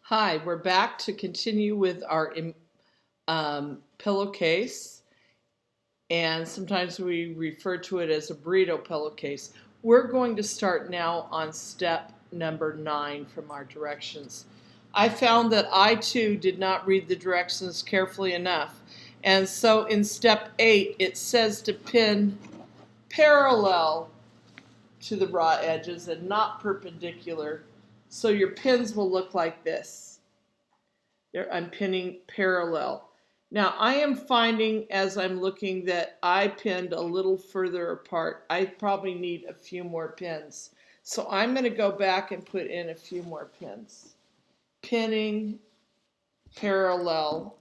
Hi, we're back to continue with our pillowcase, and sometimes we refer to it as a burrito pillowcase. We're going to start now on step number 9 from our directions. I found that I too did not read the directions carefully enough, and so in step 8 it says to pin parallel to the raw edges and not perpendicular, so your pins will look like this. There, I'm pinning parallel. Now I am finding as I'm looking that I pinned a little further apart. I probably need a few more pins. So I'm going to go back and put in a few more pins. Pinning parallel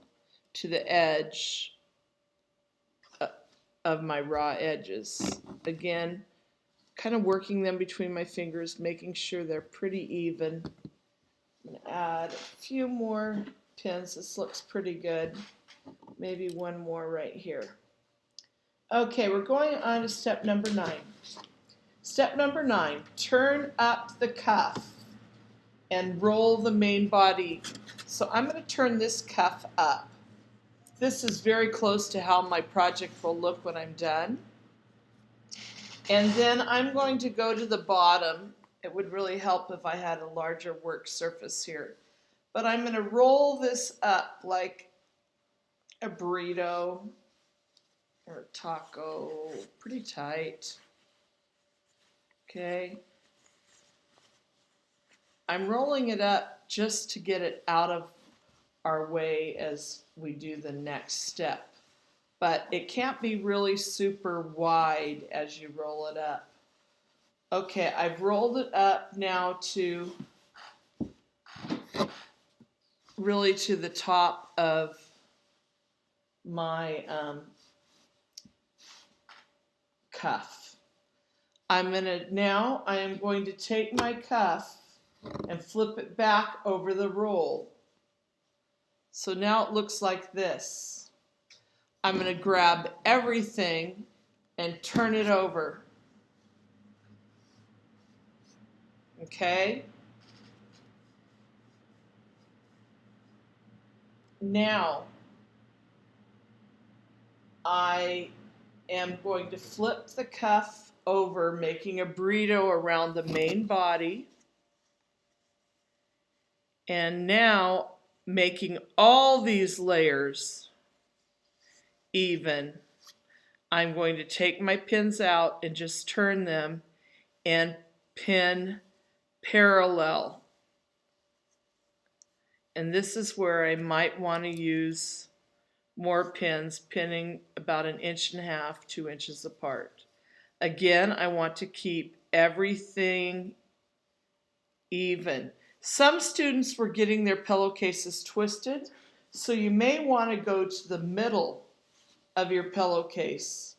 to the edge of my raw edges. Again, kind of working them between my fingers, making sure they're pretty even. I'm going to add a few more pins. This looks pretty good. Maybe one more right here. Okay, we're going on to step number 9. Step number 9, turn up the cuff and roll the main body. So I'm going to turn this cuff up. This is very close to how my project will look when I'm done. And then I'm going to go to the bottom. It would really help if I had a larger work surface here. But I'm going to roll this up like a burrito or a taco, pretty tight. Okay. I'm rolling it up just to get it out of our way as we do the next step. But it can't be really super wide as you roll it up. Okay, I've rolled it up now to really to the top of my cuff. I am going to take my cuff and flip it back over the roll. So now it looks like this. I'm going to grab everything and turn it over. Okay? Now I am going to flip the cuff over, making a burrito around the main body. And now making all these layers even. I'm going to take my pins out and just turn them and pin parallel. And this is where I might want to use more pins, pinning about 1.5 inches, 2 inches apart. Again, I want to keep everything even. Some students were getting their pillowcases twisted, so you may want to go to the middle of your pillowcase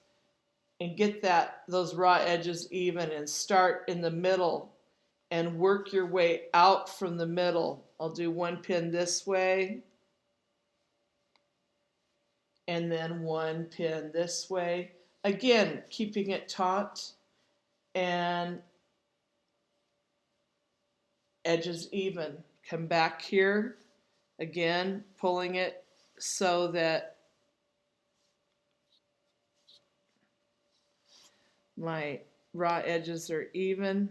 and get those raw edges even and start in the middle and work your way out from the middle. I'll do one pin this way and then one pin this way. Again, keeping it taut and edges even. Come back here, again, pulling it so that my raw edges are even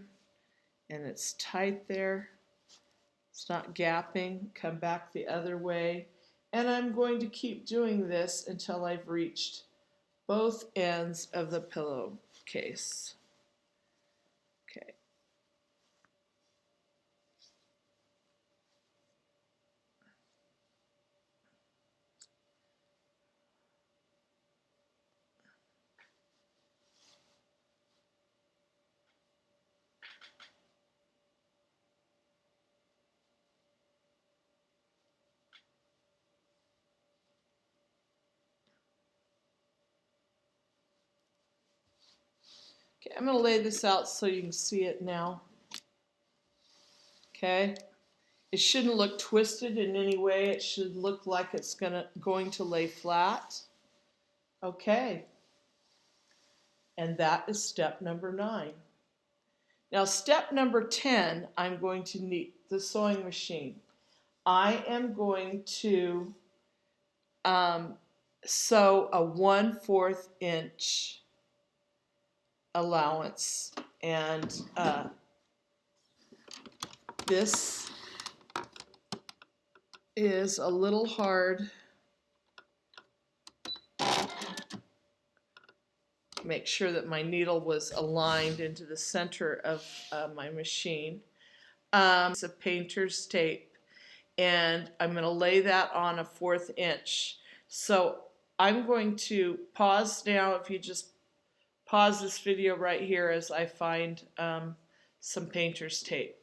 and it's tight there. It's not gapping. Come back the other way. And I'm going to keep doing this until I've reached both ends of the pillowcase. Okay. Okay, I'm going to lay this out so you can see it now. Okay. It shouldn't look twisted in any way. It should look like it's going to lay flat. Okay. And that is step number 9. Now step number 10, I'm going to need the sewing machine. I am going to sew a 1/4 inch allowance, and this is a little hard. Make sure that my needle was aligned into the center of my machine. It's a painter's tape, and I'm going to lay that on a 1/4 inch. So I'm going to pause now. If you just pause this video right here as I find some painter's tape.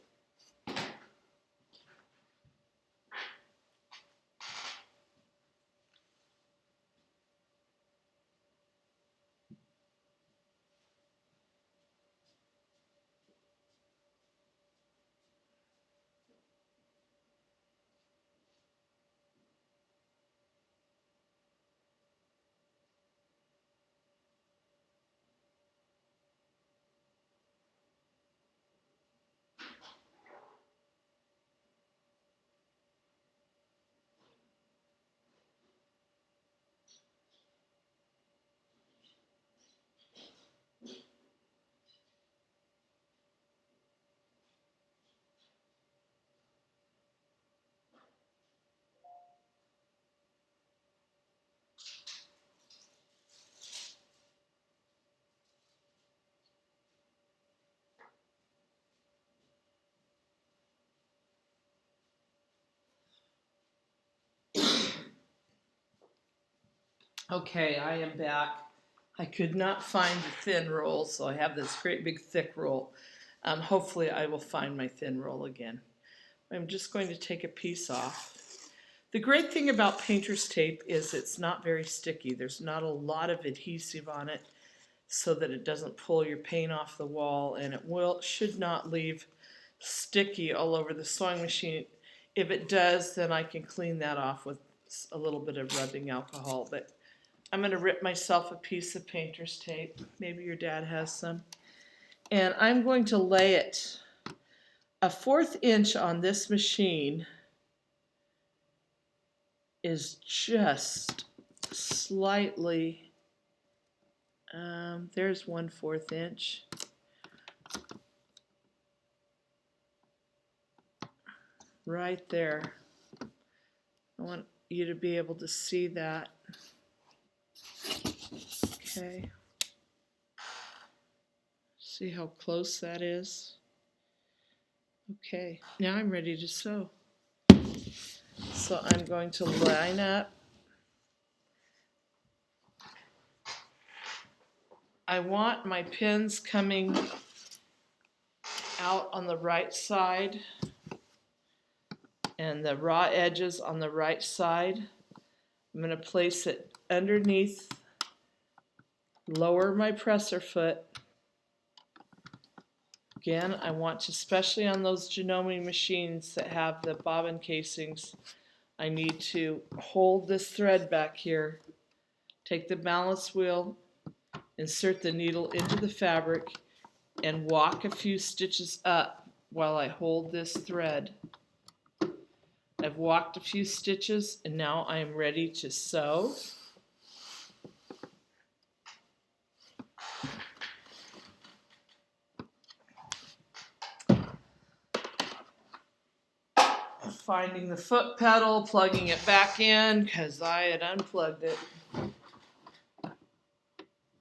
Okay, I am back. I could not find the thin roll, so I have this great big thick roll. Hopefully I will find my thin roll again. I'm just going to take a piece off. The great thing about painter's tape is it's not very sticky. There's not a lot of adhesive on it so that it doesn't pull your paint off the wall, and it should not leave sticky all over the sewing machine. If it does, then I can clean that off with a little bit of rubbing alcohol. But I'm going to rip myself a piece of painter's tape. Maybe your dad has some. And I'm going to lay it a 1/4 inch on this machine is just slightly, there's 1/4 inch. Right there. I want you to be able to see that. Okay. See how close that is? Okay, now I'm ready to sew. So I'm going to line up. I want my pins coming out on the right side and the raw edges on the right side. I'm going to place it underneath, lower my presser foot. Again, I want to, especially on those Janome machines that have the bobbin casings, I need to hold this thread back here, take the balance wheel, insert the needle into the fabric, and walk a few stitches up while I hold this thread. I've walked a few stitches, and now I am ready to sew. Finding the foot pedal, plugging it back in because I had unplugged it.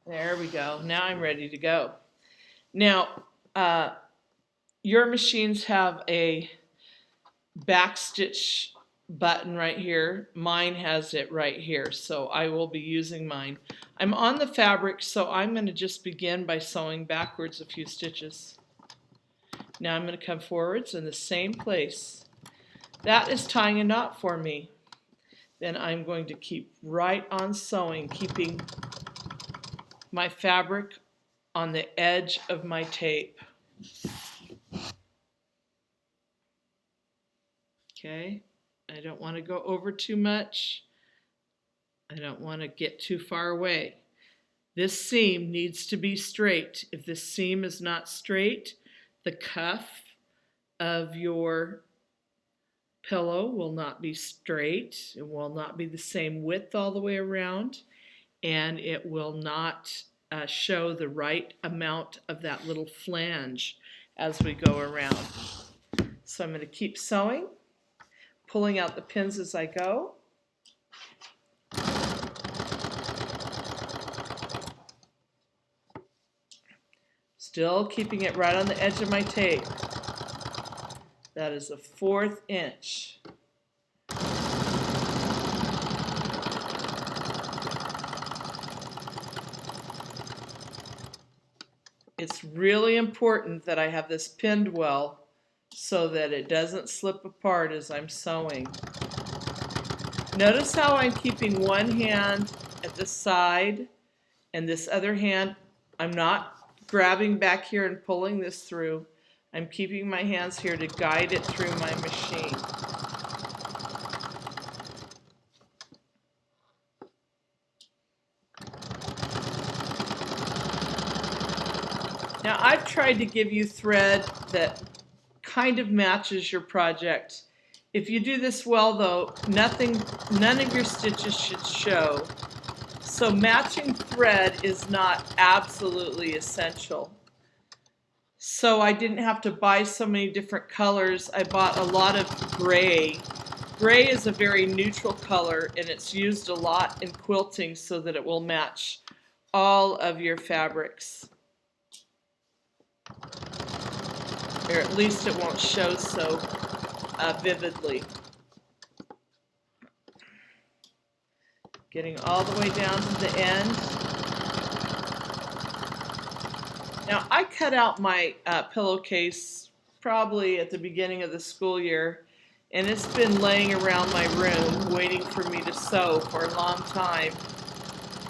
There we go. Now I'm ready to go. Now, your machines have a backstitch button right here. Mine has it right here, so I will be using mine. I'm on the fabric, so I'm going to just begin by sewing backwards a few stitches. Now I'm going to come forwards in the same place. That is tying a knot for me. Then I'm going to keep right on sewing, keeping my fabric on the edge of my tape. Okay, I don't want to go over too much. I don't want to get too far away. This seam needs to be straight. If this seam is not straight, the cuff of your pillow will not be straight. It will not be the same width all the way around, and it will not show the right amount of that little flange as we go around. So I'm going to keep sewing, pulling out the pins as I go. Still keeping it right on the edge of my tape. That is a 1/4 inch. It's really important that I have this pinned well so that it doesn't slip apart as I'm sewing. Notice how I'm keeping one hand at the side and this other hand, I'm not grabbing back here and pulling this through. I'm keeping my hands here to guide it through my machine. Now I've tried to give you thread that kind of matches your project. If you do this well though, none of your stitches should show. So matching thread is not absolutely essential. So I didn't have to buy so many different colors. I bought a lot of gray. Gray is a very neutral color and it's used a lot in quilting so that it will match all of your fabrics. Or at least it won't show so vividly. Getting all the way down to the end. Now I cut out my pillowcase probably at the beginning of the school year, and it's been laying around my room waiting for me to sew for a long time.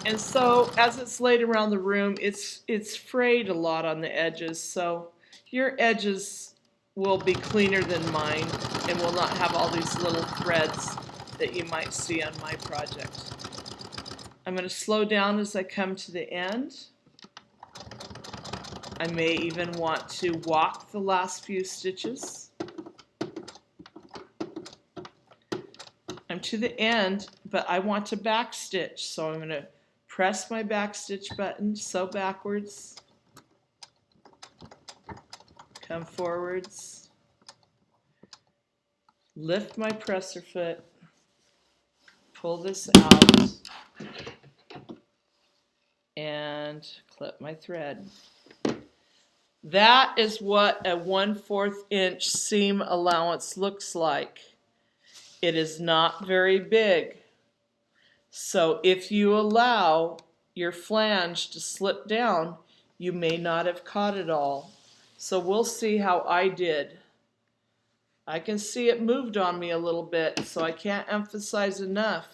And so as it's laid around the room, it's frayed a lot on the edges, so your edges will be cleaner than mine and will not have all these little threads that you might see on my project. I'm going to slow down as I come to the end. I may even want to walk the last few stitches. I'm to the end, but I want to back stitch, so I'm going to press my back stitch button, sew backwards, come forwards, lift my presser foot, pull this out, and clip my thread. That is what a 1/4 inch seam allowance looks like. It is not very big. So if you allow your flange to slip down, you may not have caught it all. So we'll see how I did. I can see it moved on me a little bit, so I can't emphasize enough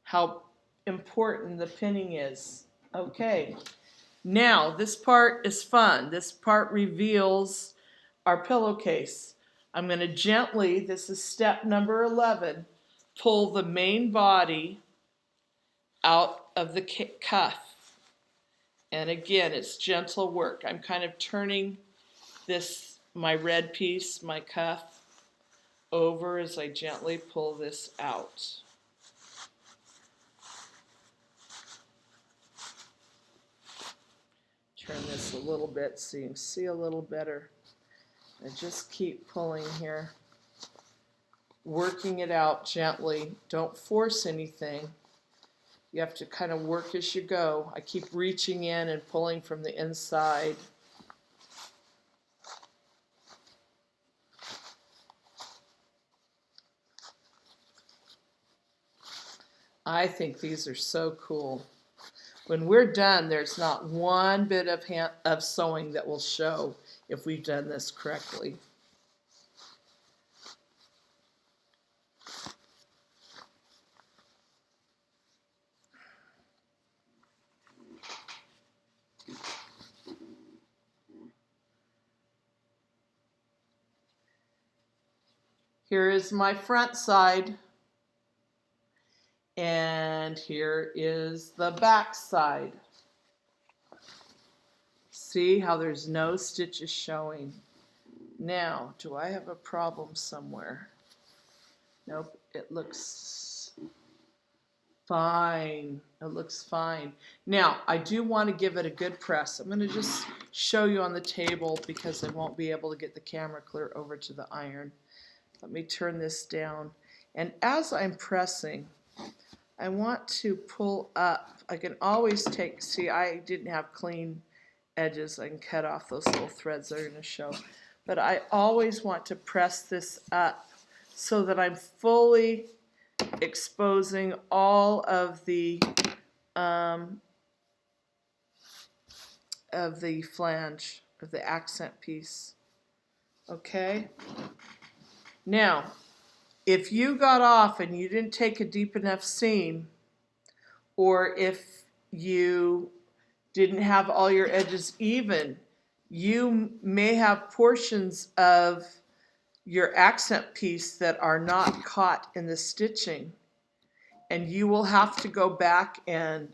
how important the pinning is. Okay, now this part is fun. This part reveals our pillowcase. I'm going to gently, this is step number 11, pull the main body out of the cuff. And again, it's gentle work. I'm kind of turning this, my red piece, my cuff, over as I gently pull this out. Turn this a little bit so you can see a little better. And just keep pulling here, working it out gently. Don't force anything. You have to kind of work as you go. I keep reaching in and pulling from the inside. I think these are so cool. When we're done, there's not one bit of sewing that will show if we've done this correctly. Here is my front side, and here is the back side. See how there's no stitches showing. Now, do I have a problem somewhere? Nope, it looks fine. It looks fine. Now, I do want to give it a good press. I'm going to just show you on the table because I won't be able to get the camera clear over to the iron. Let me turn this down. And as I'm pressing, I want to pull up. I can always take, see, I didn't have clean edges. I can cut off those little threads that are going to show. But I always want to press this up so that I'm fully exposing all of the flange, of the accent piece. Okay? Now, if you got off and you didn't take a deep enough seam, or if you didn't have all your edges even, you may have portions of your accent piece that are not caught in the stitching, and you will have to go back and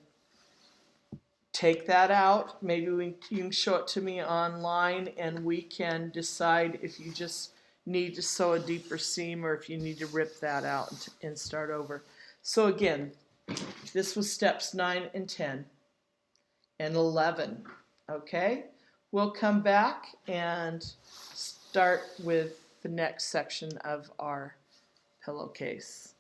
take that out. Maybe you can show it to me online and we can decide if you just need to sew a deeper seam or if you need to rip that out and start over. So again, this was steps 9 and 10 and 11. Okay, we'll come back and start with the next section of our pillowcase.